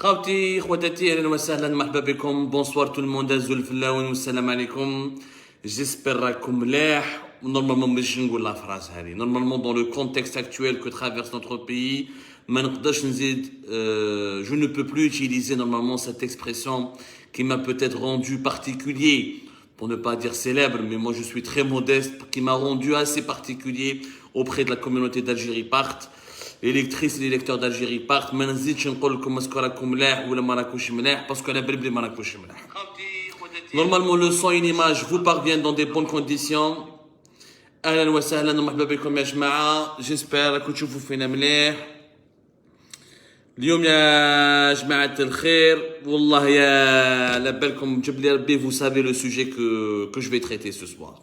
خوتي خواتاتي اهلا وسهلا مرحبا بكم بونسوار تو الموند ازول فلاون والسلام عليكم جيسبر راكم ملاح نورمالمون باش نقول لا فراس هذه نورمالمون دون لو كونتكست اكtuel que traverse notre pays ما نقدرش نزيد je ne peux plus utiliser normalement cette expression qui m'a peut-être rendu particulier pour ne pas dire célèbre mais moi je suis très modeste qui m'a rendu assez particulier auprès de la communauté d'Algérie part les lectrices et les lecteurs d'Algérie partent ما نزيدش نقول لكم اسكو راكم ملاح ولا ما راكوش ملاح باسكو انا بلي ما راكوش ملاح. Normalement le son et l'image vous parviennent dans des bonnes conditions. اهلا وسهلا ومرحبا بكم يا جماعه جيسبر راكم تشوفوا فينا مليح. اليوم يا جماعه الخير والله يا لابالكم جاب لي ربي vous savez le sujet que je vais traiter ce soir.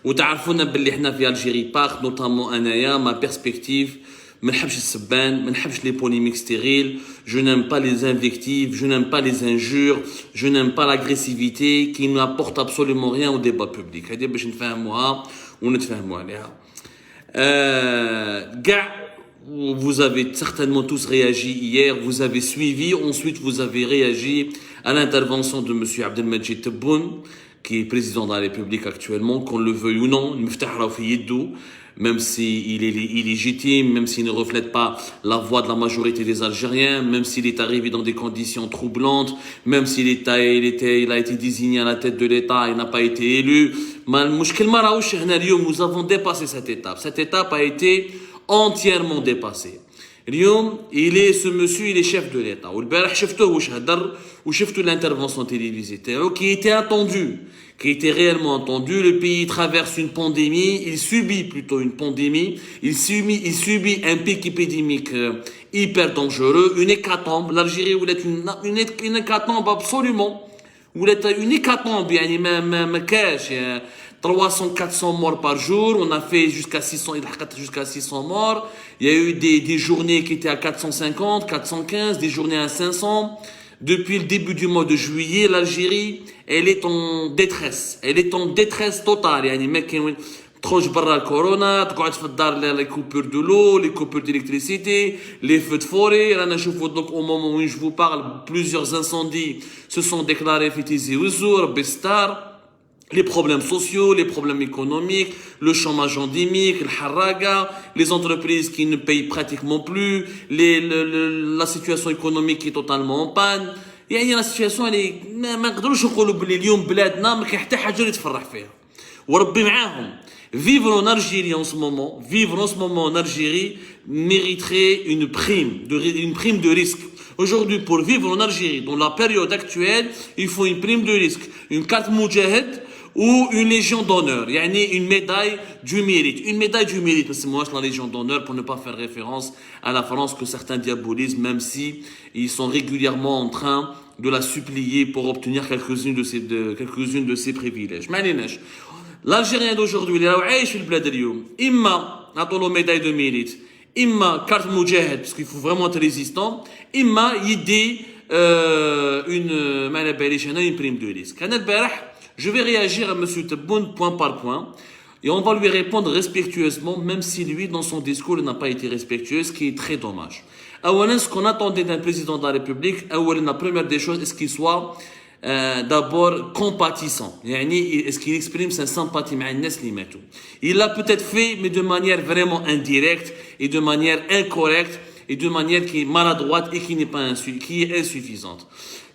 وتعرفونا باللي حنا في الجيري بارك نوتامون انايا ما بيرسبكتيف ما نحبش السبان ما نحبش لي بوليميك ستيريل je n'aime pas les invectives je n'aime pas les injures je n'aime pas l'agressivité qui n'apporte absolument rien au débat public هذه باش نفهموها ونتفاهموا عليها كاع vous avez certainement tous réagi hier vous avez suivi ensuite vous avez réagi à l'intervention de monsieur Abdelmajid Tebboune qui est président de la République actuellement qu'on le veuille ou non المفتاح راه في يده même s'il est illégitime, même s'il ne reflète pas la voix de la majorité des Algériens, même s'il est arrivé dans des conditions troublantes, même s'il il a été désigné à la tête de l'État et n'a pas été élu. Nous avons dépassé cette étape. Cette étape a été entièrement dépassée. Ce monsieur, il est chef de l'État. Ou l'intervention télévisée qui était attendue. Qui était réellement entendu. Le pays traverse une pandémie, il subit plutôt une pandémie, il subit un pic épidémique hyper dangereux, une hécatombe. L'Algérie où est une hécatombe absolument, où est une hécatombe, même cash, 300-400 morts par jour, on a fait jusqu'à 600 morts, il y a eu des journées qui étaient à 450, 415, des journées à 500. Depuis le début du mois de juillet, l'Algérie, elle est en détresse. Elle est en détresse totale. يعني ما كاين تخرج برا الكورونا تقعد في الدار les coupures de l'eau, les coupures d'électricité, les feux de forêt. رانا نشوفوا donc au moment où je vous parle, plusieurs incendies se sont déclarés في Tizi Ouzou, ربي ستار. Les problèmes sociaux, les problèmes économiques, le chômage endémique, le haraga, les entreprises qui ne payent pratiquement plus, la situation économique qui est totalement en panne. يعني la situation elle est ما نقدروش نقولوا بلي اليوم بلادنا ما كاين حتى حاجه اللي تفرح فيها وربي معاهم. Vivre en Algérie en ce moment en Algérie mériterait une prime de risque. Aujourd'hui, pour vivre en Algérie, dans la période actuelle, il faut une prime de risque, une carte Moudjahid ou une légion d'honneur, yani une médaille du mérite. Une médaille du mérite, c'est moi la légion d'honneur pour ne pas faire référence à la France que certains diabolisent, même si ils sont régulièrement en train de la supplier pour obtenir quelques-unes de ses privilèges. L'Algérien d'aujourd'hui, il est في البلاد اليوم إما نعطوا médaille de mérite, إما carte Moudjahid parce qu'il faut vraiment être résistant, إما يدي une prime de risque. Je vais réagir à M. Tebboune point par point et on va lui répondre respectueusement, même si lui, dans son discours, il n'a pas été respectueux, ce qui est très dommage. Ce qu'on attendait d'un président de la République, la première des choses, est-ce qu'il soit d'abord compatissant. Est-ce qu'il exprime sa sympathie مع الناس اللي ماتوا. Il l'a peut-être fait, mais de manière vraiment indirecte et de manière incorrecte et de manière qui est maladroite et qui est insuffisante.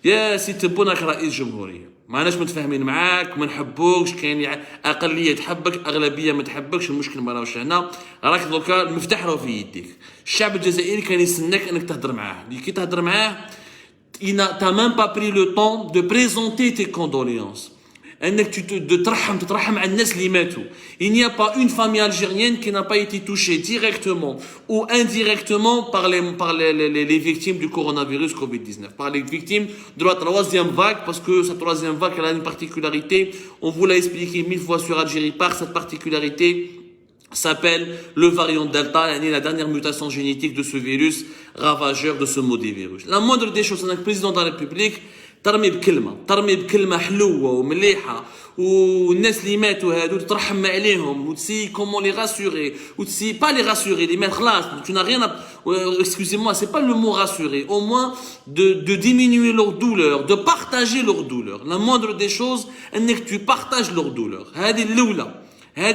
يا سي تبون راك رئيس جمهورية معناش متفاهمين معاك ما نحبوكش كاين اقليه تحبك اغلبيه ما تحبكش المشكل ما راهوش هنا راك دوكا المفتاح راه في يديك. الشعب الجزائري كان يستناك انك تهضر معاه كي تهضر معاه t'as même pas pris le temps de présenter tes condoléances انك تترحم على الناس اللي ماتوا. Il n'y a pas une famille algérienne qui n'a pas été touchée directement ou indirectement par les victimes du coronavirus Covid-19, par les victimes de la troisième vague, parce que cette troisième vague elle a une particularité, on vous l'a expliqué 1000 fois sur Algérie par cette particularité s'appelle le variant Delta, la dernière mutation génétique de ce virus ravageur, de ce maudit virus. La moindre des choses, un président de la République ترمي بكلمه حلوه ومليحه والناس اللي ماتوا هادو ترحم عليهم وتسي كومون لي راسوري وتسي با لي راسوري لي mettre خلاص tu n'as rien excusez-moi c'est pas le mot rassurer au moins de diminuer leur douleur de partager leur douleur la moindre des choses انك tu partages leur douleur هذه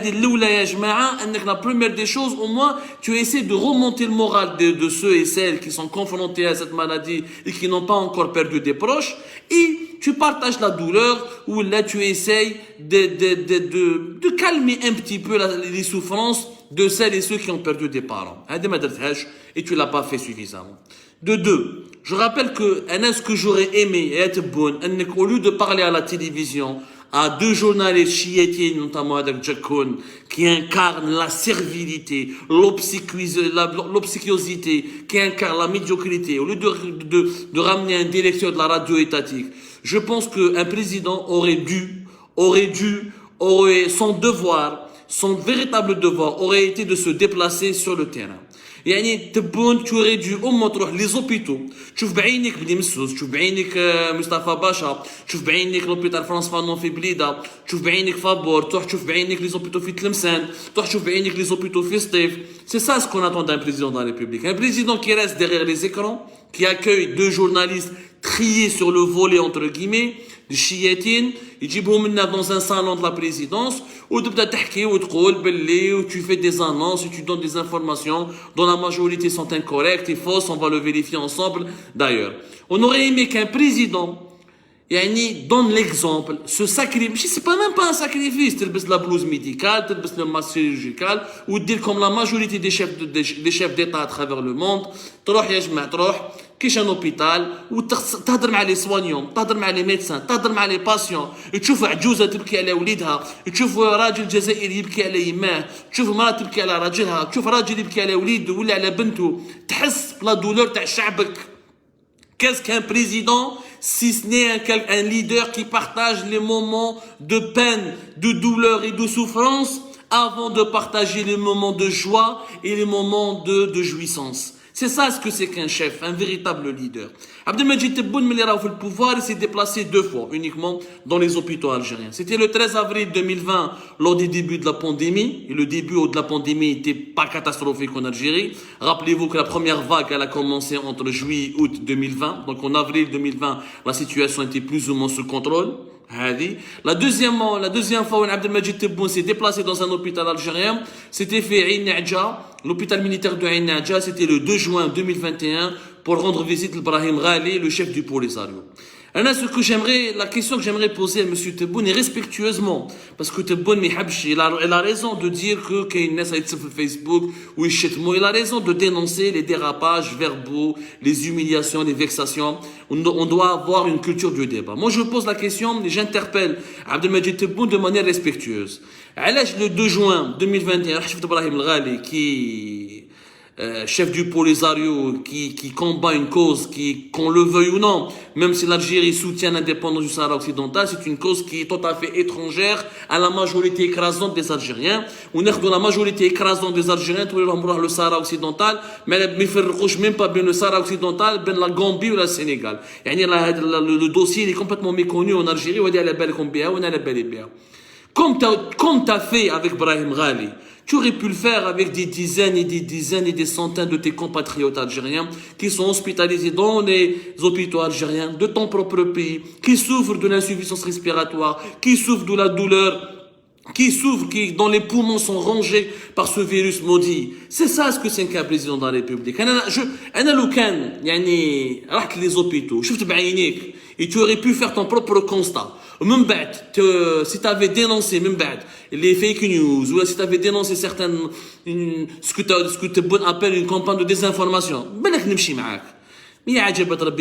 الأولى يا جماعة أنك la première des choses au moins tu essaies de remonter le moral de ceux et celles qui sont confrontés à cette maladie et qui n'ont pas encore perdu des proches et tu partages la douleur ou là tu essayes de calmer un petit peu les souffrances de celles et ceux qui ont perdu des parents. Et tu l'as pas fait suffisamment. De deux, je rappelle que ce que j'aurais aimé être bon, au lieu de parler à la télévision, à deux journalistes chiites, notamment avec Jacoun, qui incarnent la servilité, l'obséquiosité, qui incarnent la médiocrité, au lieu de ramener un directeur de la radio étatique, je pense qu'un président son devoir, son véritable devoir aurait été de se déplacer sur le terrain. يعني تبون tu aurais dû au moins تروح les hôpitaux تشوف بعينك بني مسوس تشوف بعينك مصطفى باشا تشوف بعينك لوبيتال فرانس فانون في بليده تشوف بعينك فابور تروح تشوف بعينك les hôpitaux في تلمسان تروح تشوف بعينك les hôpitaux في سطيف c'est ça ce qu'on attend d'un président de la République un président qui reste derrière les écrans qui accueille deux journalistes triés sur le volet entre guillemets الشياتين يجيبهم لنا dans un salon de la présidence وتبدا تحكي وتقول باللي tu fais des annonces et tu donnes des informations dont la majorité sont incorrectes et fausses on va le vérifier ensemble d'ailleurs on aurait aimé qu'un président يعني donne l'exemple ce sacrifice c'est pas même pas un sacrifice تلبس la blouse médicale تلبس le masque chirurgical ou dire comme la majorité des chefs d'État à travers le monde تروح يا جماعه تروح كيش ان اوبيتال وتهضر مع لي سوانيون تهضر مع لي ميدسان تهضر مع لي باسيون تشوف عجوزه تبكي على وليدها تشوف راجل جزائري يبكي على يماه تشوف مراه تبكي على راجلها تشوف راجل يبكي على وليده ولا على بنته تحس بلا دولور تاع شعبك qu'est-ce qu'un président si ce n'est un leader qui partage les moments de peine de douleur et de souffrance avant de partager les moments de joie et les moments de jouissance. C'est ça ce que c'est qu'un chef, un véritable leader. Abdelmajid Tebboune, le pouvoir, il s'est déplacé 2 fois uniquement dans les hôpitaux algériens. C'était le 13 avril 2020, lors des débuts de la pandémie. Et le début de la pandémie n'était pas catastrophique en Algérie. Rappelez-vous que la première vague, elle a commencé entre juillet et août 2020. Donc en avril 2020, la situation était plus ou moins sous contrôle. La deuxième fois où Abdelmajid Tebboune s'est déplacé dans un hôpital algérien, c'était fait à Ain Nadja, l'hôpital militaire de Ain Nadja, c'était le 2 juin 2021 pour rendre visite à Brahim Ghali, le chef du Polisario. La question que j'aimerais poser à M. Tebboune est respectueusement, parce que Tebboune il a raison de dire que sur Facebook ou il a raison de dénoncer les dérapages verbaux, les humiliations, les vexations. On doit avoir une culture du débat. Moi, je pose la question et j'interpelle Abdelmajid Tebboune de manière respectueuse. Le 2 juin 2021, chef de Brahim Ghali qui chef du Polisario qui combat une cause qu'on le veuille ou non, même si l'Algérie soutient l'indépendance du Sahara occidental, c'est une cause qui est tout à fait étrangère à la majorité écrasante des Algériens. On est dans la majorité écrasante des Algériens, tous les le Sahara occidental, mais il ne fait même pas bien le Sahara occidental, bien la Gambie ou le Sénégal. Le dossier il est complètement méconnu en Algérie, on dit à la belle Gambie, on est à la belle Libya. Comme t'as fait avec Brahim Ghali, tu aurais pu le faire avec des dizaines et des centaines de tes compatriotes algériens qui sont hospitalisés dans les hôpitaux algériens de ton propre pays, qui souffrent de l'insuffisance respiratoire, qui souffrent de la douleur, dont les poumons sont rongés par ce virus maudit. C'est ça ce que c'est qu'un président de la République. Les hôpitaux, et tu aurais pu faire ton propre constat. Même si tu avais dénoncé les fake news, ou si tu avais dénoncé ce que tu appelles une campagne de désinformation, mais le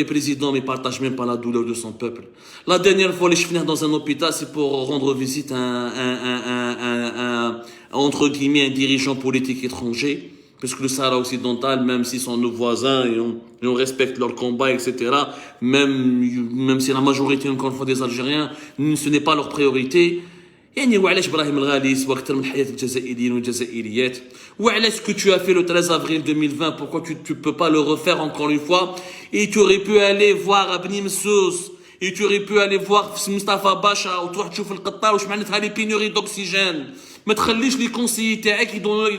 président ne partage même pas la douleur de son peuple. La dernière fois, je venais dans un hôpital, c'est pour rendre visite à entre guillemets, un dirigeant politique étranger. Parce que le Sahara occidental, même s'ils sont nos voisins et on respecte leur combat, etc., même si la majorité, encore une fois, des Algériens, ce n'est pas leur priorité. يعني وعلاش ابراهيم الغالي يسوى اكثر من حياه الجزائريين والجزائريات وعلاش ce que tu as fait le 13 avril 2020 pourquoi tu peux pas le refaire encore une fois et tu aurais pu aller voir Abni Msous Et tu aurais pu aller voir Mustafa Bacha ou تروح تشوف القطار واش معناتها les pénuries d'oxygène. ما تخليش les conseillers تاعك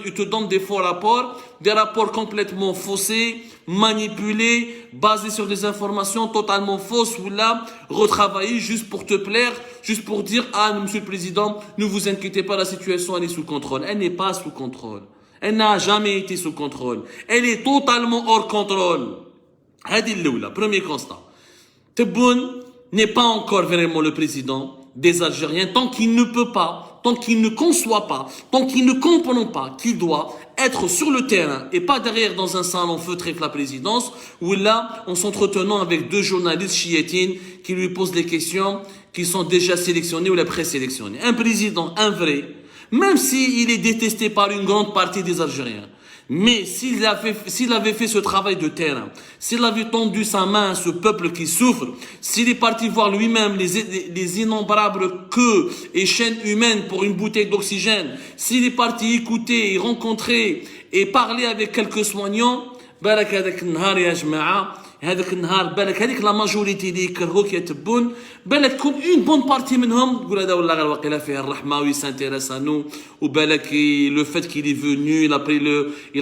ils te donnent des faux rapports, des rapports complètement faussés, manipulés, basés sur des informations totalement fausses ou là retravaillés juste pour te plaire, juste pour dire ah monsieur le président, ne vous inquiétez pas, la situation elle est sous contrôle. Elle n'est pas sous contrôle. Elle n'a jamais été sous contrôle. Elle est totalement hors contrôle. هذه الأولى. Premier constat. Tebboune n'est pas encore vraiment le président des Algériens tant qu'il ne peut pas, tant qu'il ne conçoit pas, tant qu'il ne comprend pas qu'il doit être sur le terrain et pas derrière dans un salon feutré avec la présidence ou là en s'entretenant avec deux journalistes chiétines qui lui posent des questions qui sont déjà sélectionnées ou les présélectionnées. Un président, un vrai, même s'il est détesté par une grande partie des Algériens, mais s'il avait fait ce travail de terrain, s'il avait tendu sa main à ce peuple qui souffre, s'il est parti voir lui-même les innombrables queues et chaînes humaines pour une bouteille d'oxygène, s'il est parti écouter et rencontrer et parler avec quelques soignants, بالك هذاك النهار يا جماعة هذاك النهار بالك هذيك لا ماجوريتي اللي يكرهوك يا تبون بالك تكون اون بون بارتي منهم تقول هذا والله غير واقيلا فيه الرحمة وي سانتيريس ا نو وبالك le fait qu'il est venu il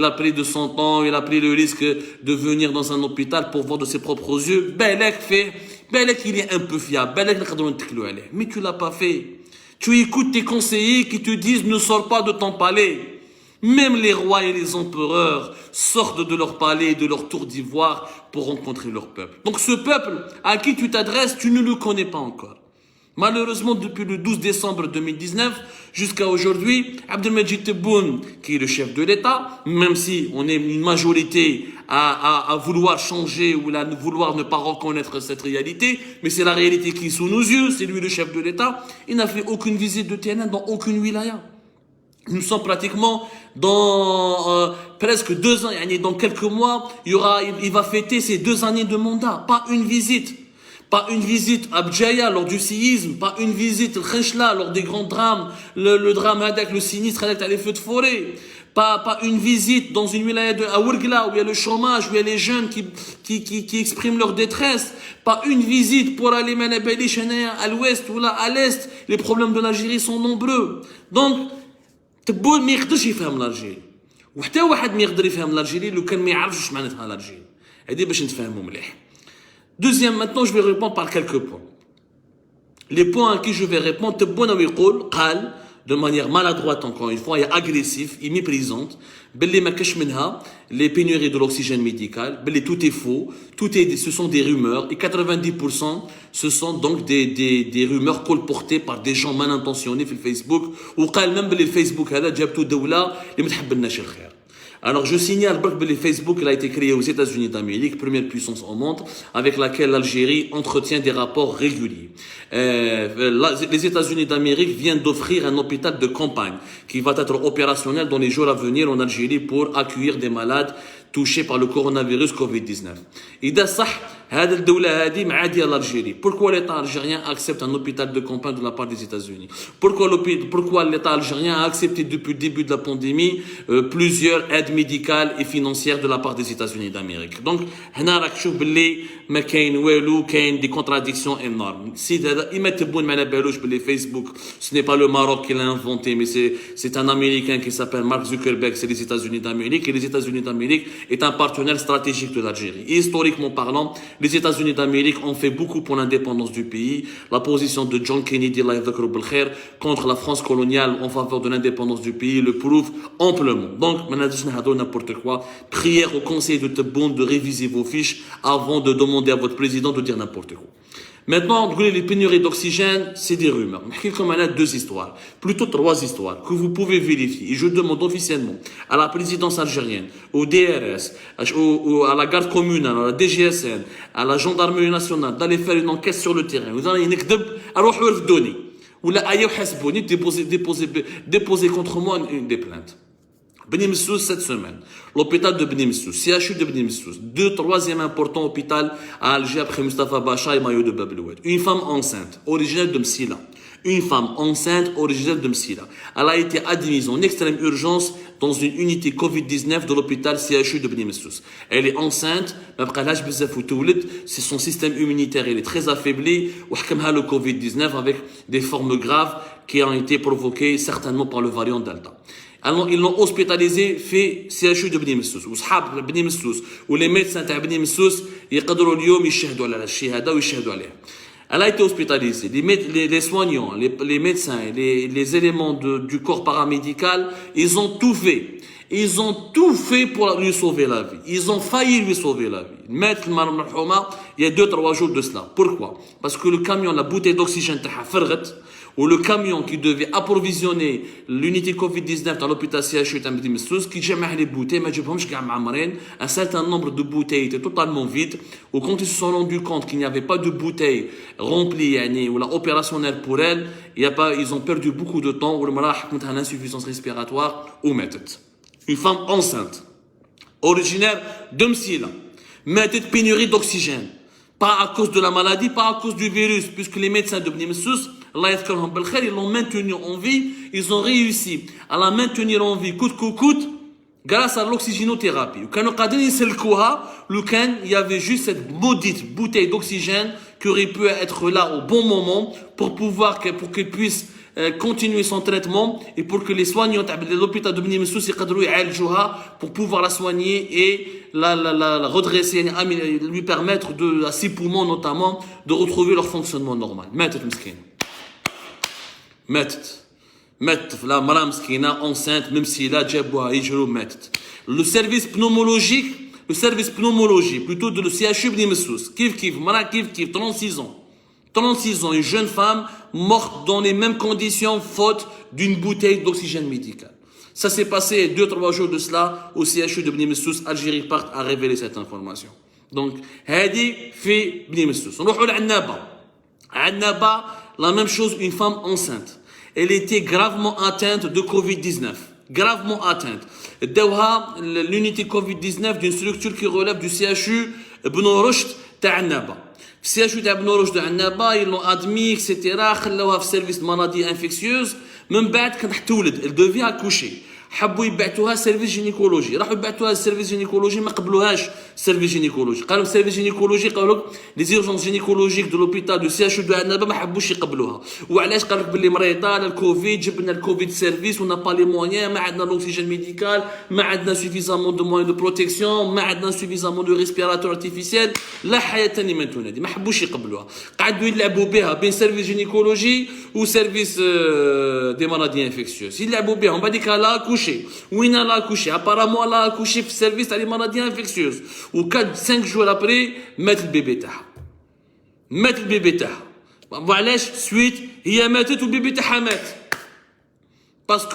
a pris de son temps, il a pris le risque de venir dans un hôpital pour voir de ses propres yeux بالك فيه بالك il est un peu fiable بالك نقدروا نتكلوا عليه mais tu l'as pas fait. Tu écoutes tes conseillers qui te disent ne sors pas de ton palais. Même les rois et les empereurs sortent de leur palais et de leur tour d'ivoire pour rencontrer leur peuple. Donc ce peuple à qui tu t'adresses, tu ne le connais pas encore. Malheureusement, depuis le 12 décembre 2019 jusqu'à aujourd'hui, Abdelmajid Tebboune, qui est le chef de l'État, même si on est une majorité à vouloir changer ou à vouloir ne pas reconnaître cette réalité, mais c'est la réalité qui est sous nos yeux, c'est lui le chef de l'État, il n'a fait aucune visite de terrain dans aucune wilaya. Nous sommes pratiquement dans presque 2 ans, dans quelques mois, il va fêter ses 2 années de mandat. Pas une visite. Pas une visite à Bdjaya lors du séisme, pas une visite à Khenchla lors des grands drames, le drame avec le sinistre avec les feux de forêt. Pas une visite dans une wilaya de Aourgla où il y a le chômage, où il y a les jeunes qui expriment leur détresse. Pas une visite pour aller à l'ouest ou là à l'est. Les problèmes de l'Algérie sont nombreux. Donc, تبون ما يقدرش يفهم الالجيري وحتى واحد ما يقدر يفهم الالجيري لو كان ما يعرفش واش معناتها الالجيري هذه باش نتفاهموا مليح. Deuxième, maintenant je vais répondre par quelques points. Les points à qui je vais répondre تبون ويقول قال de manière maladroite encore une fois et agressif et méprisante باللي ما كاش منها les pénuries de l'oxygène médical باللي tout est faux, ce sont des rumeurs et 90% ce sont donc des rumeurs colportées par des gens mal intentionnés في الفيسبوك وقال même باللي الفيسبوك هذا جابتو دولة اللي ما تحبلناش الخير. Alors je signale que le Facebook il a été créé aux États-Unis d'Amérique, première puissance au monde, avec laquelle l'Algérie entretient des rapports réguliers. Les États-Unis d'Amérique viennent d'offrir un hôpital de campagne qui va être opérationnel dans les jours à venir en Algérie pour accueillir des malades touchés par le coronavirus Covid-19. إذا صح هذه الدولة هذه معادية l'Algérie. Pourquoi l'État algérien accepte un hôpital de campagne de la part des États-Unis? Pourquoi l'État algérien a accepté depuis le début de la pandémie plusieurs aides médicales et financières de la part des États-Unis d'Amérique? Donc هنا راك تشوف باللي ما كاين والو كاين des contradictions énormes. Si إما تبون ما على بالوش باللي Facebook ce n'est pas le Maroc qui l'a inventé mais c'est un Américain qui s'appelle Mark Zuckerberg, c'est les États-Unis d'Amérique et les États-Unis d'Amérique est un partenaire stratégique de l'Algérie. Et historiquement parlant, les États-Unis d'Amérique ont fait beaucoup pour l'indépendance du pays. La position de John Kennedy contre la France coloniale en faveur de l'indépendance du pays le prouve amplement. Donc, n'importe quoi. Prière au Conseil de Tebboune de réviser vos fiches avant de demander à votre président de dire n'importe quoi. Maintenant, les pénuries d'oxygène, c'est des rumeurs. Comme on a 2 histoires, plutôt 3 histoires, que vous pouvez vérifier. Et je demande officiellement à la présidence algérienne, au DRS, à la garde communale, à la DGSN, à la gendarmerie nationale, d'aller faire une enquête sur le terrain. Vous allez نكذب اروحوا يرفدوني ولا ايا وحاسبوني déposer contre moi des plaintes. Beni Messous cette semaine, l'hôpital de Beni Messous, CHU de Beni Messous, 3e important hôpital à Alger après Mustafa Bacha et Mayo de Babloued. Une femme enceinte, originaire de Msila, Une femme enceinte originaire de Msila. Elle a été admise en extrême urgence dans une unité Covid-19 de l'hôpital CHU de Bni Messous. Elle est enceinte, c'est son système immunitaire, il est très affaibli, le Covid-19 avec des formes graves qui ont été provoquées certainement par le variant Delta. Alors, ils l'ont hospitalisé fait CHU de Bni Messous. وصحاب Bni Messous ou les médecins de Bni Messous يقدروا اليوم يشهدوا على الشهادة ويشهدوا عليها. Elle a été hospitalisée. Les soignants, les médecins, les éléments du corps paramédical, ils ont tout fait. Ils ont tout fait pour lui sauver la vie. Ils ont failli lui sauver la vie. Maître Marhouma, il y a 2-3 jours de cela. Pourquoi? Parce que le camion, la bouteille d'oxygène, ou le camion qui devait approvisionner l'unité Covid-19 dans l'hôpital CHU de Bni Messous, qui jamais les bouteilles, un certain nombre de bouteilles étaient totalement vides, ou quand ils se sont rendus compte qu'il n'y avait pas de bouteilles remplies, ou la opérationnelle pour elles, ils ont perdu beaucoup de temps, ou le malade a une insuffisance respiratoire, ou méthode. Une femme enceinte, originaire de Msila, méthode pénurie d'oxygène, pas à cause de la maladie, pas à cause du virus, puisque les médecins de Bni Messous, ils l'ont maintenu en vie, ils ont réussi à la maintenir en vie coûte que coûte grâce à l'oxygénothérapie. Il y avait juste cette maudite bouteille d'oxygène qui aurait pu être là au bon moment pour qu'elle puisse continuer son traitement et pour que les soignants de l'hôpital de Bni Messous pour pouvoir la soigner et la redresser, lui permettre à ses poumons notamment de retrouver leur fonctionnement normal. ماتت لا مرأة مسكينة enceinte même si là جابوها يجروا ماتت. Le service pneumologie plutôt de le CHU Bni Messous كيف مرأة كيف 36 ans une jeune femme morte dans les mêmes conditions faute d'une bouteille d'oxygène médical. Ça s'est passé 2-3 jours de cela au CHU de Bni Messous. Algérie part a révélé cette information. Donc هذه في بني مسوس. نروحوا لعنابة la même chose, une femme enceinte. Elle était gravement atteinte de Covid-19. Gravement atteinte. L'unité Covid-19 d'une structure qui relève du CHU Bno Rushd Annaba. CHU Bno Rushd Annaba, ils l'ont admis, etc. خلوها في service de maladies infectieuses. من بعد كانت حتولد. Elle devait accoucher. حبوا يبعثوها سيرفيس جينيكولوجي راحوا يبعثوها السيرفيس جينيكولوجي ما قبلوهاش سيرفيس جينيكولوجي قالوا السيرفيس جينيكولوجي قالوا لك لي زيرجونس جينيكولوجيك دو لوبيتال دو سي اتش دو عنابه ما حبوش يقبلوها وعلاش قال لك باللي مريضه الكوفيد جبنا الكوفيد سيرفيس ونا با لي مويان ما عندنا لوكسيجين ميديكال ما عندنا سوفيزامون دو مويان دو بروتيكسيون ما عندنا سوفيزامون دو ريسبيراتور ارتيفيسيال لا حياه لمن تنادي ما حبوش يقبلوها قعدوا يلعبوا بها بين سيرفيس جينيكولوجي وسيرفيس دي مالادي انفكسيوز يلعبوا بها بعد كده لا كوشي وين elle a accouché. Apparemment, elle a accouché في service à les maladies infectieuses. Ou 4-5 jours après, mettre le bébé تاعها. mettre le bébé تاعها. وعلاش suite هي ماتت والبيبي تاعها مات. Parce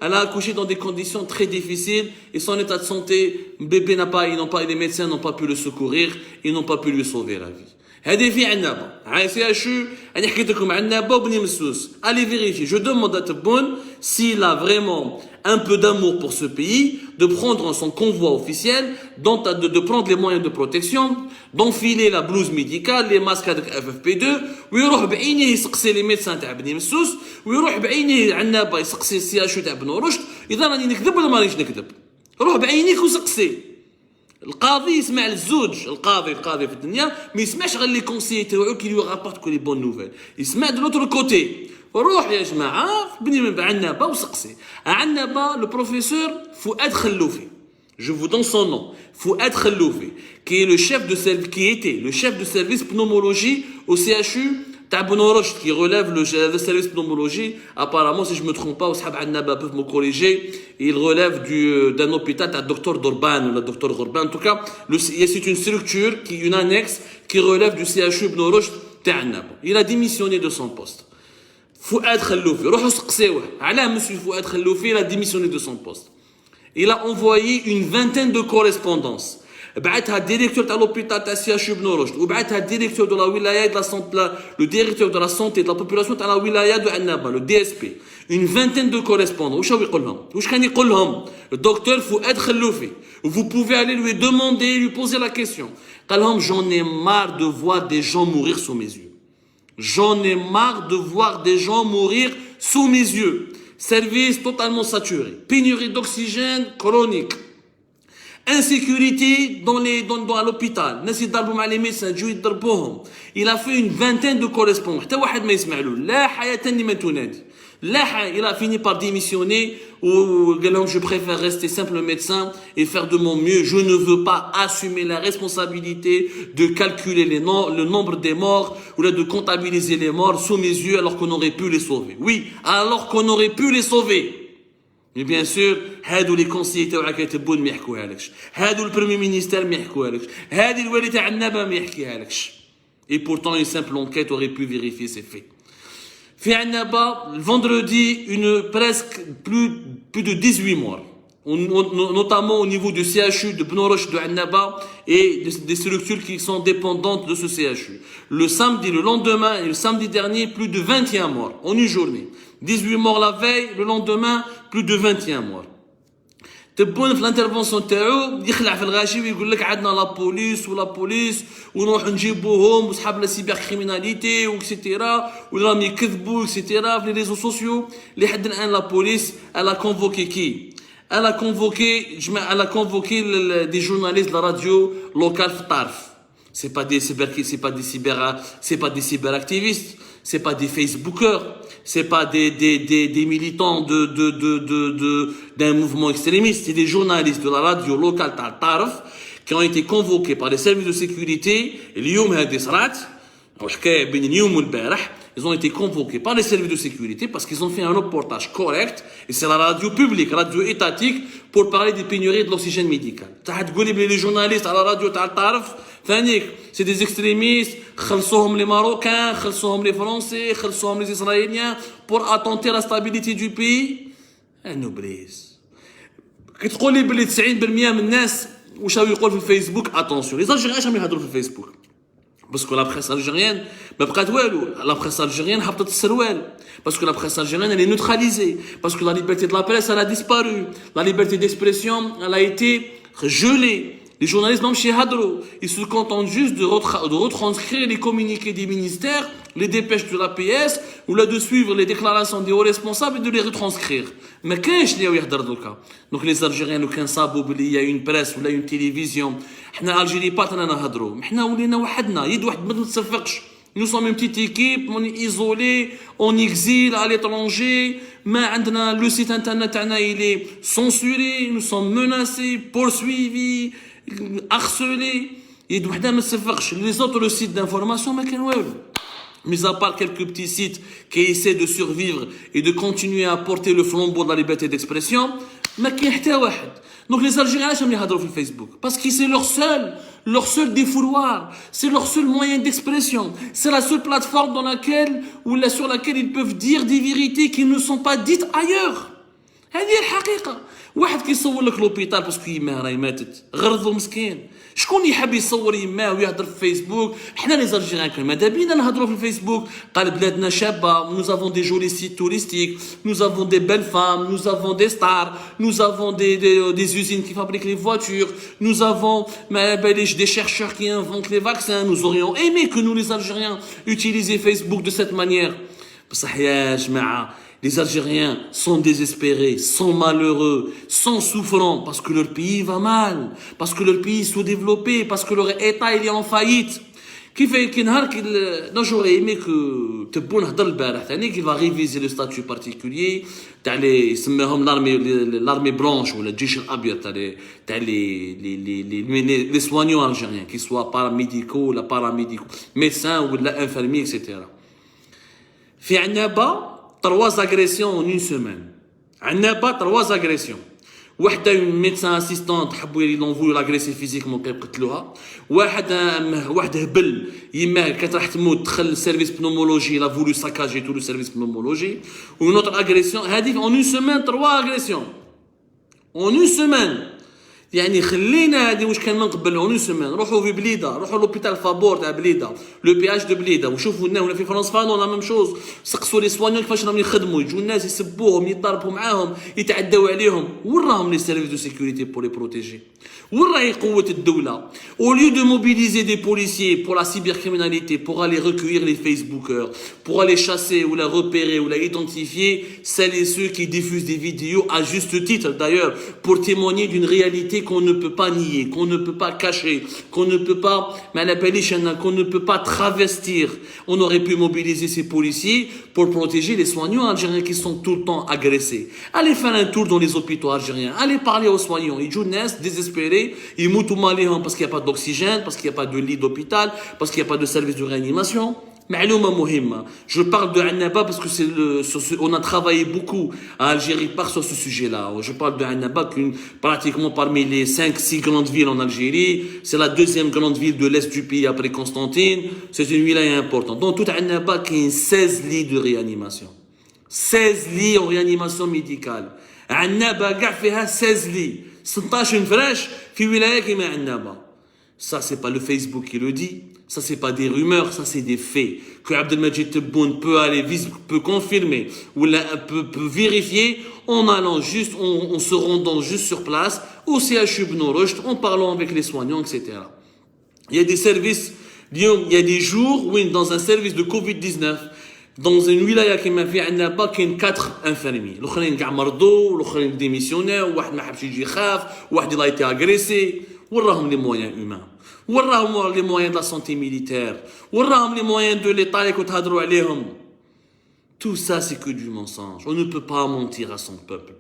elle a accouché dans des conditions très difficiles et son état de santé, bébé les médecins n'ont pas pu le secourir, ils n'ont pas pu lui sauver la vie. هذه في عنابة. عاي سي اتش يو انا حكيت لكم عنابة وبني مسوس. Allez vérifier. Je demande à Tebboune s'il a vraiment un peu d'amour pour ce pays, de prendre son convoi officiel, de prendre les moyens de protection, d'enfiler la blouse médicale, les masques avec FFP2, ويروح بعينيه يسقسي les médecins تاع بني مسوس ويروح بعينيه عنابة يسقسي السي اتش يو تاع بنو رشد. إذا راني نكذب ولا مانيش نكذب؟ روح بعينيك وسقسي. القاضي يسمع للزوج القاضي في الدنيا ما يسمعش غير لي كونسيي تاعو كي لو رابورت كو لي بون نوفيل يسمع دو لوتر كوتي روح يا جماعه بني من عنابه وسقسي عنابه لو بروفيسور فؤاد خلوفي je vous donne son nom Fouad Khalloufi qui est qui était le chef de service pneumologie au CHU Bno Rushd qui relève le service pneumologie. Apparemment, si je ne me trompe pas, peuvent me corriger, il relève d'un hôpital, le docteur Dorban ou le docteur Gorban. En tout cas, c'est une structure, une annexe qui relève du CHU Bno Rushd. Il a démissionné de son poste. Fouad Khalloufi. Monsieur Fouad Khalloufi, il a démissionné de son poste. Il a envoyé une vingtaine de correspondances. بعتها الديريكتور تاع لوبيتال تاع سي اتش بنو رشد وبعتها الديريكتور دو لا ولايه دو لا سونتي لو ديريكتور دو لا سونتي دو لا بوبولاسيون تاع لا ولايه دو عنابه لو دي اس بي une vingtaine de correspondants واش هو يقول لهم واش كان يقول لهم الدكتور فؤاد خلوفي vous pouvez aller lui demander lui poser la question قال لهم j'en ai marre de voir des gens mourir sous mes yeux J'en ai marre de voir des gens mourir sous mes yeux. Service totalement saturé. Pénurie d'oxygène chronique. Insécurité à l'hôpital. Il a fait une vingtaine de correspondants. Il a fini par démissionner ou je préfère rester simple médecin et faire de mon mieux. Je ne veux pas assumer la responsabilité de calculer le nombre des morts ou de comptabiliser les morts sous mes yeux alors qu'on aurait pu les sauver. Oui, alors qu'on aurait pu les sauver. Mais bien sûr, هادو les conseillers تاعك يتبون ما يحكوها لكش. هادو le premier ministère ما يحكوها لكش. هادي الوالي تاع النبا ما يحكيها لكش. Et pourtant, une simple enquête aurait pu vérifier ces faits. في Annaba, le vendredi, presque plus de 18 morts. Notamment au niveau du CHU de Bnoroch de Annaba et des structures qui sont dépendantes de ce CHU. Le samedi, le lendemain et le samedi dernier, plus de 21 morts en une journée. 18 morts la veille, le lendemain, plus de 21 morts. تبون في الانترفونسيون تاعو يخلع في الغاشي ويقول لك عندنا لا بوليس ونروح نجيبوهم وصحاب لا سيبر كريميناليتي وكسيتيرا وراهم يكذبوا وكسيتيرا في لي ريزو سوسيو لحد الان لا بوليس elle a convoqué qui elle a convoqué des journalistes de la radio locale في الطرف. C'est pas des cyberactivistes, c'est pas des Facebookers, c'est pas des militants d'un mouvement extrémiste, c'est des journalistes de la radio locale Tarf qui ont été convoqués par les services de sécurité. Ils ont été convoqués par les services de sécurité parce qu'ils ont fait un reportage correct, et c'est la radio publique, radio étatique, pour parler des pénuries de l'oxygène médical. Les journalistes à la radio Tarf, c'est des extrémistes, les Marocains, les Français, les Israéliens, pour attenter à la stabilité du pays. Noblesse. كي تقول لي بلي 90% من الناس واش يقول في الفيسبوك اتونسيون لي زالجيريان اش راهم يهضروا في الفيسبوك باسكو لا بريس الجيريان ما بقات والو لا بريس الجيريان هبطت السروال باسكو لا بريس الجيريان elle est neutralisée parce que la liberté de la presse elle a disparu, la liberté d'expression elle a été gelée. Les journalistes même chez Hadro, ils se contentent juste de retranscrire les communiqués des ministères, les dépêches de la PS, ou là de suivre les déclarations des hauts responsables et de les retranscrire. Mais qu'est-ce qu'il y a dans le cas? Donc les Algériens, nous quand savent il y a une presse ou là une télévision, nous Algérie pas t'en a Hadro, mais nous on est وحدنا, يد واحد ما نتصفقش. Nous sommes une petite équipe, on est isolé, en exil, à l'étranger, mais le site internet il est censuré, nous sommes menacés, poursuivis, harcelés. Les autres sites d'information, mais mis à part quelques petits sites qui essaient de survivre et de continuer à porter le flambeau de la liberté d'expression, mais qui est donc les Algériens ils aiment les Facebook parce que c'est leur seul défouloir, c'est leur seul moyen d'expression, c'est la seule plateforme sur laquelle ils peuvent dire des vérités qui ne sont pas dites ailleurs. هذه الحقيقة. واحد كيصور لك لوبيتال باسكو يماه راهي ماتت غرضو مسكين. شكون يحب يصور يماه ويهضر في فيسبوك؟ حنا لي زالجيريان كان ماذا بينا نهضروا في الفيسبوك. قال بلادنا شابة, nous avons des jolis sites touristiques, nous avons des belles femmes, nous avons des stars, nous avons des usines qui fabriquent les voitures, nous avons des chercheurs qui inventent les vaccins. Nous aurions aimé que nous les Algériens utilisions Facebook de cette manière. بصح يا جماعة les Algériens sont désespérés, sont malheureux, sont souffrants parce que leur pays va mal, parce que leur pays est sous-développé, parce que leur État il est en faillite. J'aurais aimé que Tebboune هضر البارح ثاني qu'il va réviser le statut particulier تاع اللي يسميهم l'armée blanche ou le الجيش الابيض تاع les soignants algériens qu'ils soient paramédicaux ou paramédicaux médecins ou infirmiers etc. في Annaba 3 agressions en une semaine. Annaba 3 agressions. واحدة une médecin assistante ils ont voulu l'agresser physiquement قتلوها. واحد هبل يماه كانت راح تموت دخل السيرفيس pneumologie, il a voulu saccager tout le service pneumologie. Une autre agression هذه en une semaine 3 agressions. En une semaine. يعني خلينا هذه واش كان من قبل اون سيمين روحوا في بليده روحوا لوبيتال فابور تاع بليده لو بي اش دو بليده وشوفوا الناس ولا في فرنسا فانو لا ميم شوز سقسوا لي سوانيون كيفاش راهم يخدموا يجوا الناس يسبوهم يضربوا معاهم يتعداو عليهم وين راهم لي سيرفيس دو سيكوريتي بور لي بروتيجي وين راهي قوه الدوله au lieu de mobiliser des policiers pour la cybercriminalité pour aller recueillir les facebookers pour aller chasser ou la repérer ou la identifier celles et ceux qui diffusent des vidéos à juste titre d'ailleurs pour témoigner d'une réalité qu'on ne peut pas nier, qu'on ne peut pas cacher, qu'on ne peut pas, qu'on ne peut pas travestir. On aurait pu mobiliser ces policiers pour protéger les soignants algériens qui sont tout le temps agressés. Allez faire un tour dans les hôpitaux algériens, allez parler aux soignants. Ils jouent désespérés, ils moutent parce qu'il n'y a pas d'oxygène, parce qu'il n'y a pas de lit d'hôpital, parce qu'il n'y a pas de service de réanimation. معلومة مهمة. Je parle de Annaba parce que on a travaillé beaucoup à Algérie sur ce sujet-là. Je parle de Annaba, pratiquement parmi les 5-6 grandes villes en Algérie. C'est la deuxième grande ville de l'est du pays après Constantine. C'est une ville importante. Donc, tout Annaba qui a 16 lits de réanimation. 16 lits en réanimation médicale. Annaba, fait 16 lits. 16 فرش في ولاية كيما Annaba. Ça, c'est pas le Facebook qui le dit. Ça, c'est pas des rumeurs, ça, c'est des faits. Que Abdelmajid Tebboune peut confirmer ou peut vérifier en allant juste, en se rendant juste sur place, au CHU Bnou Rushd, en parlant avec les soignants, etc. Il y a des services, il y a des jours où, dans un service de Covid-19, dans une wilaya qui m'a fait Annaba, qu'il y a 4 infirmiers. L'autre كاع مرضوا, l'autre démissionnaire, واحد ما حبش يجي يخاف, واحد il a été agressé. وراهم les moyens humains. وراهم les moyens de la santé militaire. وراهم les moyens de l'État اللي كنت تهضروا عليهم. Tout ça, c'est que du mensonge. On ne peut pas mentir à son peuple.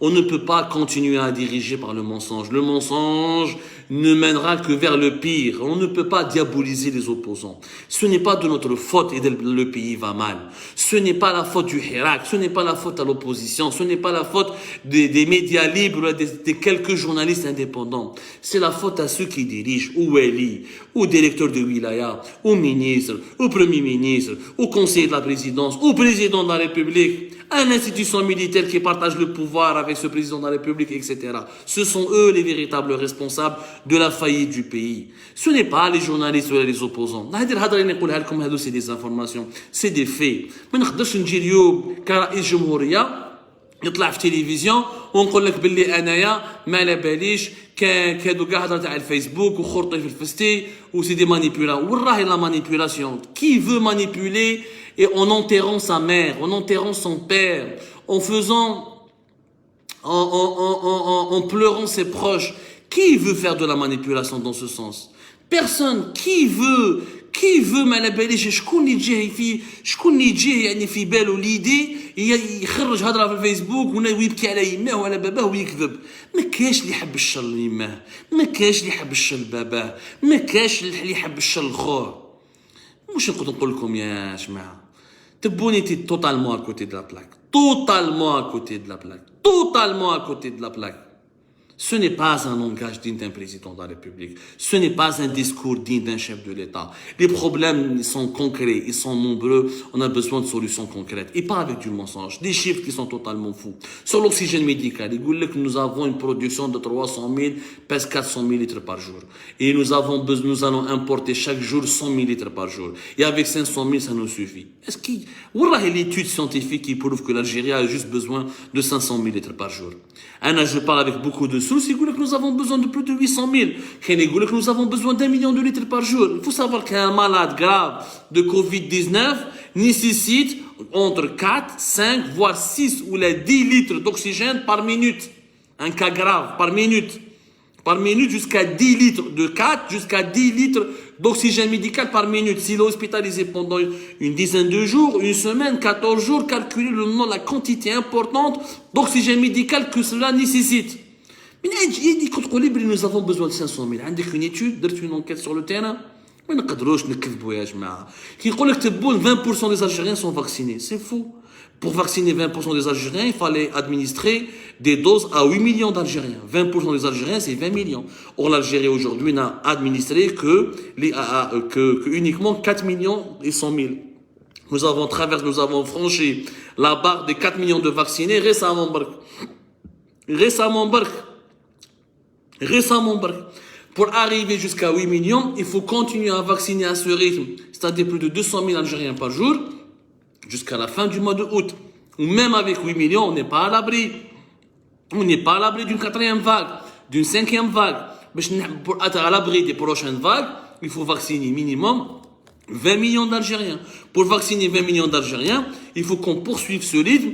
On ne peut pas continuer à diriger par le mensonge. Le mensonge ne mènera que vers le pire. On ne peut pas diaboliser les opposants. Ce n'est pas de notre faute et le pays va mal. Ce n'est pas la faute du Hirak. Ce n'est pas la faute à l'opposition. Ce n'est pas la faute des médias libres, des quelques journalistes indépendants. C'est la faute à ceux qui dirigent, aux wali, aux directeurs de wilaya, aux ministres, au premier ministre, au conseiller de la présidence, au président de la République, à l'institution militaire qui partage le pouvoir avec ce président de la République, etc. Ce sont eux les véritables responsables de la faillite du pays. Ce n'est pas les journalistes ou les opposants. C'est des informations, c'est des faits. ما نقدرش نجي اليوم كرئيس جمهورية يطلع في تلفزيون ونقول لك باللي انايا ما على باليش كادو كاع هضره تاع الفيسبوك وخرطي في الفستي وسي دي مانيبيولا وين راهي لا مانيبيولاسيون كي veut manipuler et en enterrant sa mère en enterrant son père en faisant en pleurant ses proches qui veut faire de la manipulation dans ce sens personne qui veut ما على باليش شكون اللي يجي يعني في باله ليدي يخرج هضره في الفيسبوك ويبكي على يماه وعلى باباه ويكذب ما كاش اللي يحب الشر ليماه ما كاش اللي يحب الشر لباباه ما كاش اللي يحب الشر لخوه واش نقول لكم يا جماعه Tebboune était totalement à côté de la plaque totalement à côté de la plaque totalement à côté de la plaque. Ce n'est pas un langage digne d'un président de la République. Ce n'est pas un discours digne d'un chef de l'État. Les problèmes sont concrets, ils sont nombreux. On a besoin de solutions concrètes. Et pas avec du mensonge. Des chiffres qui sont totalement fous. Sur l'oxygène médical, nous avons une production de 300 000, presque 400 000 litres par jour. Et nous allons importer chaque jour 100 000 litres par jour. Et avec 500 000, ça nous suffit. Est-ce qu'il y a l'étude scientifique qui prouve que l'Algérie a juste besoin de 500 000 litres par jour? Je parle avec beaucoup de sources, ils disent que nous avons besoin de plus de 800 000. Ils disent que nous avons besoin d'1 million de litres par jour. Il faut savoir qu'un malade grave de Covid-19 nécessite entre 4, 5, voire 6 ou 10 litres d'oxygène par minute. Un cas grave, par minute. Par minute, jusqu'à 10 litres de 4, jusqu'à 10 litres d'oxygène médical par minute. S'il est hospitalisé pendant une dizaine de jours, une semaine, 14 jours, calculez la quantité importante d'oxygène médical que cela nécessite. Mais nous avons besoin de 500 000. عندك une étude, une enquête sur le terrain. ما نقدروش نكذبوا يا جماعة. كي يقول لك تبون 20% des Algériens sont vaccinés. C'est faux. Pour vacciner 20% des Algériens, il fallait administrer des doses à 8 millions d'Algériens. 20% des Algériens, c'est 20 millions. Or, l'Algérie aujourd'hui n'a administré que uniquement 4 millions et 100 000. Nous avons franchi la barre des 4 millions de vaccinés récemment. Récemment, pour arriver jusqu'à 8 millions, il faut continuer à vacciner à ce rythme, c'est-à-dire plus de 200 000 Algériens par jour, jusqu'à la fin du mois de août. Ou même avec 8 millions, on n'est pas à l'abri. On n'est pas à l'abri d'une quatrième vague, d'une cinquième vague. Pour être à l'abri des prochaines vagues, il faut vacciner minimum 20 millions d'Algériens. Pour vacciner 20 millions d'Algériens, il faut qu'on poursuive ce rythme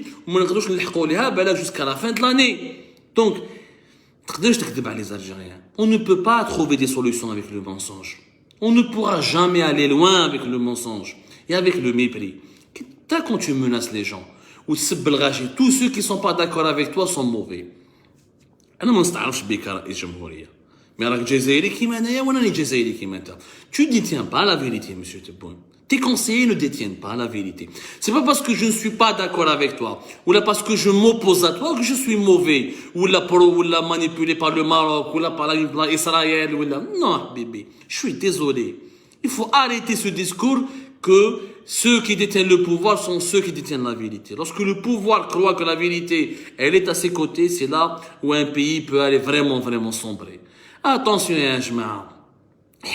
jusqu'à la fin de l'année. Donc, les Algériens, on ne peut pas trouver des solutions avec le mensonge. On ne pourra jamais aller loin avec le mensonge et avec le mépris. Quand tu menaces les gens, ou tous ceux qui ne sont pas d'accord avec toi sont mauvais. أنا ما نستعرفش بك رئيس جمهورية. Mais راك جزائري كيما أنايا وأنا راني جزائري كيما أنت. Tu ne détiens pas la vérité, monsieur Tebboune. Tes conseillers ne détiennent pas la vérité. C'est pas parce que je ne suis pas d'accord avec toi, ou là parce que je m'oppose à toi que je suis mauvais, ou là manipulé par le Maroc, ou là par Israël, ou là. Non, bébé. Je suis désolé. Il faut arrêter ce discours que ceux qui détiennent le pouvoir sont ceux qui détiennent la vérité. Lorsque le pouvoir croit que la vérité, elle est à ses côtés, c'est là où un pays peut aller vraiment, vraiment sombrer. Attention يا جماعة.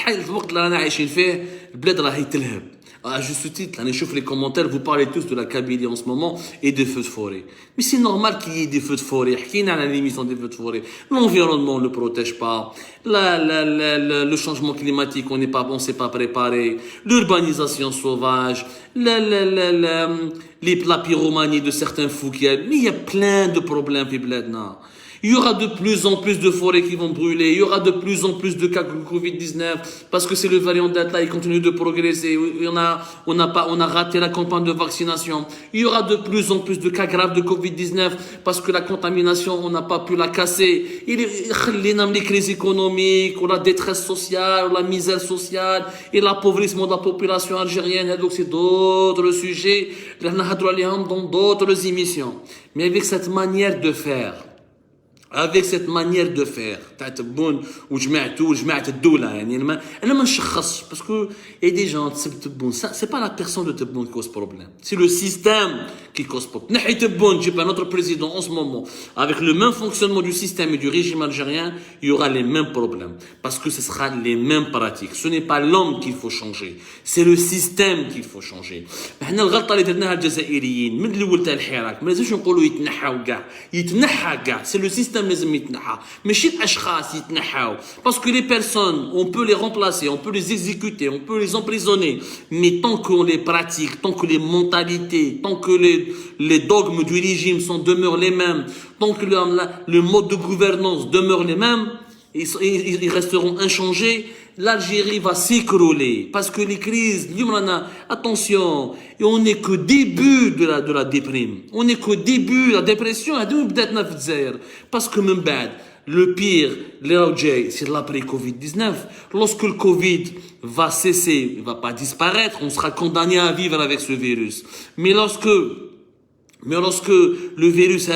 الوقت اللي رانا عايشين فيه البلاد راهي تلهب. À juste titre, là, je chauffe les commentaires, vous parlez tous de la Kabylie en ce moment et des feux de forêt. Mais c'est normal qu'il y ait des feux de forêt. Qui n'a la l'émission des feux de forêt? L'environnement ne le protège pas. Le changement climatique, on s'est pas préparé. L'urbanisation sauvage. La pyromanie de certains fous mais il y a plein de problèmes, Pibledna. Il y aura de plus en plus de forêts qui vont brûler. Il y aura de plus en plus de cas de Covid-19 parce que c'est le variant Delta, il continue de progresser. On a raté la campagne de vaccination. Il y aura de plus en plus de cas graves de Covid-19 parce que la contamination, on n'a pas pu la casser. Il y a les crises économiques, ou la détresse sociale, ou la misère sociale, et l'appauvrissement de la population algérienne. Donc c'est d'autres sujets. Dans d'autres émissions. Mais avec cette manière de faire, تاع تبون وجماعة الدولة يعني أنا ما نشخصش parce que il y a des gens تسب تبون c'est pas la personne de Tebboune qui cause problème, c'est le système qui cause problème. نحي تبون جيب notre président en ce moment avec le même fonctionnement du système et du régime algérien, il y aura les mêmes problèmes parce que ce sera les mêmes pratiques. Ce n'est pas l'homme qu'il faut changer, c'est le système qu'il faut changer. احنا الغلطة اللي درناها الجزائريين من الأول تاع الحراك ما لازمش نقولوا يتنحى كاع c'est le système لازم يتنحى ماشي الاشخاص يتنحاو parce que les personnes on peut les remplacer, on peut les exécuter, on peut les emprisonner, mais tant qu'on les pratique, tant que les mentalités, tant que les dogmes du régime demeurent les mêmes, tant que le mode de gouvernance demeure les mêmes, ils resteront inchangés. L'Algérie va s'écrouler parce que les crises, attention, et on n'est qu'au début de la déprime. On n'est qu'au début de la dépression. Parce que même le pire, c'est l'après-Covid-19. Lorsque le Covid va cesser, il va pas disparaître, on sera condamné à vivre avec ce virus. Mais lorsque le virus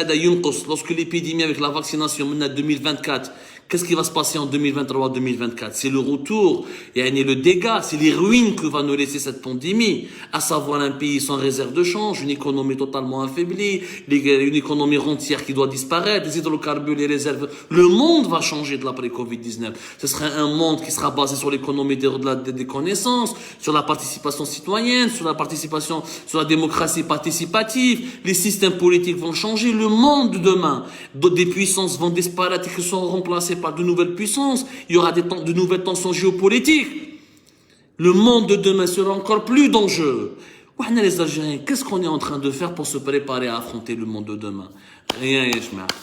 lorsque l'épidémie avec la vaccination maintenant 2024, qu'est-ce qui va se passer en 2023-2024? C'est le retour, le dégât, c'est les ruines que va nous laisser cette pandémie, à savoir un pays sans réserve de change, une économie totalement affaiblie, une économie rentière qui doit disparaître, les hydrocarbures, les réserves. Le monde va changer de l'après-Covid-19. Ce sera un monde qui sera basé sur l'économie des connaissances, sur la participation citoyenne, sur la démocratie participative. Les systèmes politiques vont changer. Le monde de demain, des puissances vont disparaître et qui seront remplacées par de nouvelles puissances. Il y aura de nouvelles tensions géopolitiques. Le monde de demain sera encore plus dangereux. Les Algériens, qu'est-ce qu'on est en train de faire pour se préparer à affronter le monde de demain? Rien,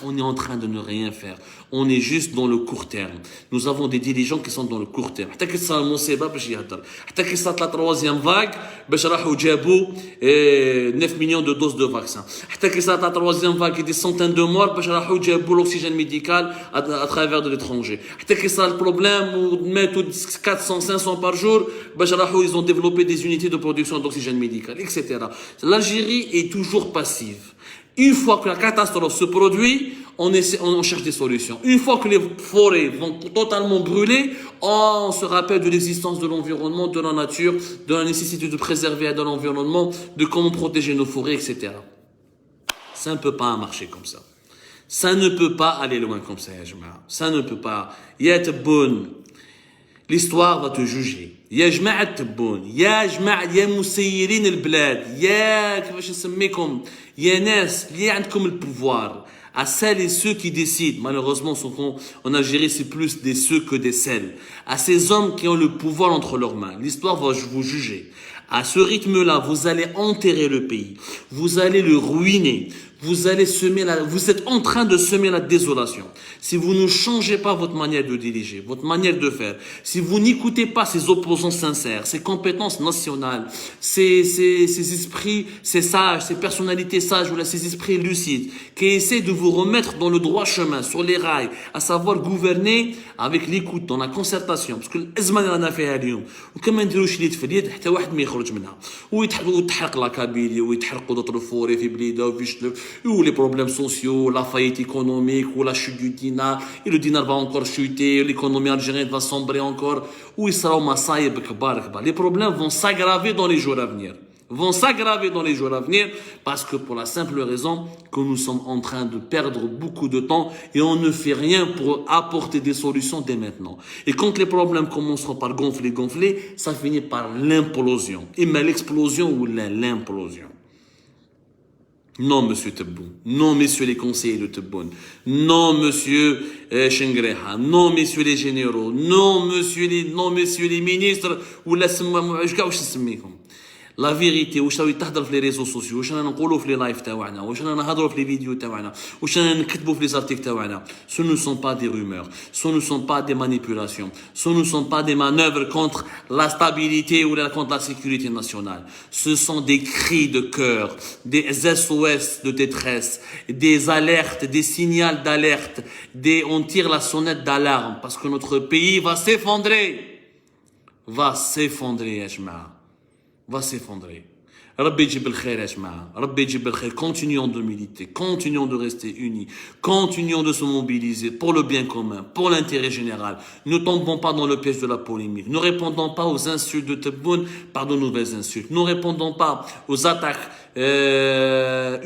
on est en train de ne rien faire. On est juste dans le court terme. Nous avons des dirigeants qui sont dans le court terme. حتى كي صار المصيبة باش يهدر. حتى كي صارت la troisième vague باش راحوا جابوا 9 millions de doses de vaccins. حتى كي صارت la troisième vague et des centaines de morts باش راحوا جابوا l'oxygène médical à travers de l'étranger. حتى كي صار le problème où mettent 400 500 par jour باش راحوا ils ont développé des unités de production d'oxygène médical, etc. L'Algérie est toujours passive. Une fois que la catastrophe se produit, on cherche des solutions. Une fois que les forêts vont totalement brûler, on se rappelle de l'existence de l'environnement, de la nature, de la nécessité de préserver de l'environnement, de comment protéger nos forêts, etc. Ça ne peut pas marcher comme ça. Ça ne peut pas aller loin comme ça, ya jama'a. Ça ne peut pas. Ya Tebboune, l'histoire va te juger. يا جماعة تبون يا جماعة يا مسيرين البلاد يا كيفاش نسميكم يا ناس اللي عندكم البوفوار à celles et ceux qui décident. Malheureusement, en Algérie, c'est plus des ceux que des celles. À ces hommes qui ont le pouvoir entre leurs mains. L'histoire va vous juger. À ce rythme-là, vous allez enterrer le pays. Vous allez le ruiner. Vous êtes en train de semer la désolation. Si vous ne changez pas votre manière de diriger, votre manière de faire, si vous n'écoutez pas ces opposants sincères, ces compétences nationales, ces esprits, ces sages, ces personnalités sages, ou là, ces esprits lucides, qui essaient de vous remettre dans le droit chemin, sur les rails, à savoir gouverner avec l'écoute, dans la concertation. Parce que l'azma اللي رانا فيها اليوم وكما نديروا شي في اليد حتى واحد ما يخرج منها ويتحرق لا كابيلي ويتحرقوا d'autres forêts في بليده وفي شلف ou les problèmes sociaux, la faillite économique, ou la chute du dinar, et le dinar va encore chuter, l'économie algérienne va sombrer encore, ou il sera au masaïb kbar. Les problèmes vont s'aggraver dans les jours à venir. Parce que pour la simple raison que nous sommes en train de perdre beaucoup de temps et on ne fait rien pour apporter des solutions dès maintenant. Et quand les problèmes commenceront par gonfler, ça finit par l'implosion. Et mais l'explosion ou l'implosion. Non, monsieur Tebboune. Non, messieurs les conseillers de Tebboune. Non, monsieur Chengreha. Non, messieurs les généraux. Non, messieurs les ministres. Ou la La vérité, واش راهو يتهضر في لي ريزو سوسيو، واش رانا نقولوا في لي لايف تاعنا، واش رانا نهضروا في لي فيديو تاعنا، واش رانا نكتبوا في لي زارتيكل تاعنا. Ce ne sont pas des rumeurs, ce ne sont pas des manipulations, ce ne sont pas des manœuvres contre la stabilité ou contre la sécurité nationale. Ce sont des cris de cœur, des SOS de détresse, des alertes, des signaux d'alerte, on tire la sonnette d'alarme parce que notre pays va s'effondrer. Ya jama'a. Va s'effondrer. Rabbi yjib al-khair ya jama'a. Rabbi yjib al-khair. Continuons de militer, continuons de rester unis, continuons de se mobiliser pour le bien commun, pour l'intérêt général. Ne tombons pas dans le piège de la polémique. Ne répondons pas aux insultes de Tebboune par de nouvelles insultes. Ne répondons pas aux attaques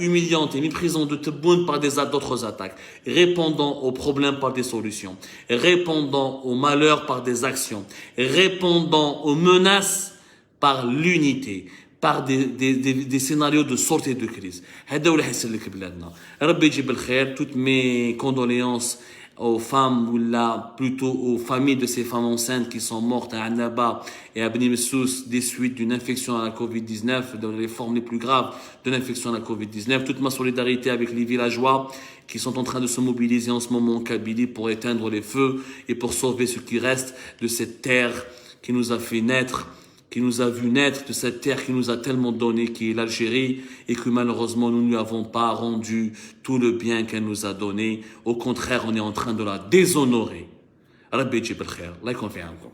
humiliantes et méprisantes de Tebboune par d'autres attaques. Répondons aux problèmes par des solutions. Répondons aux malheurs par des actions. Répondons aux menaces par l'unité, par des scénarios de sortie de crise. هذا هو اللي حيسلك بلادنا. ربي يجيب الخير. Toutes mes condoléances aux femmes ou là plutôt aux familles de ces femmes enceintes qui sont mortes à Annaba et à Beni Messous des suites d'une infection à la Covid-19, dans les formes les plus graves de l'infection à la Covid-19. Toute ma solidarité avec les villageois qui sont en train de se mobiliser en ce moment en Kabylie pour éteindre les feux et pour sauver ce qui reste de cette terre qui nous a fait naître, qui nous a vu naître, de cette terre qui nous a tellement donné, qui est l'Algérie, et que malheureusement nous ne lui avons pas rendu tout le bien qu'elle nous a donné. Au contraire, on est en train de la déshonorer. Rabbi yjib al-khair. Allah يكون في عونكم.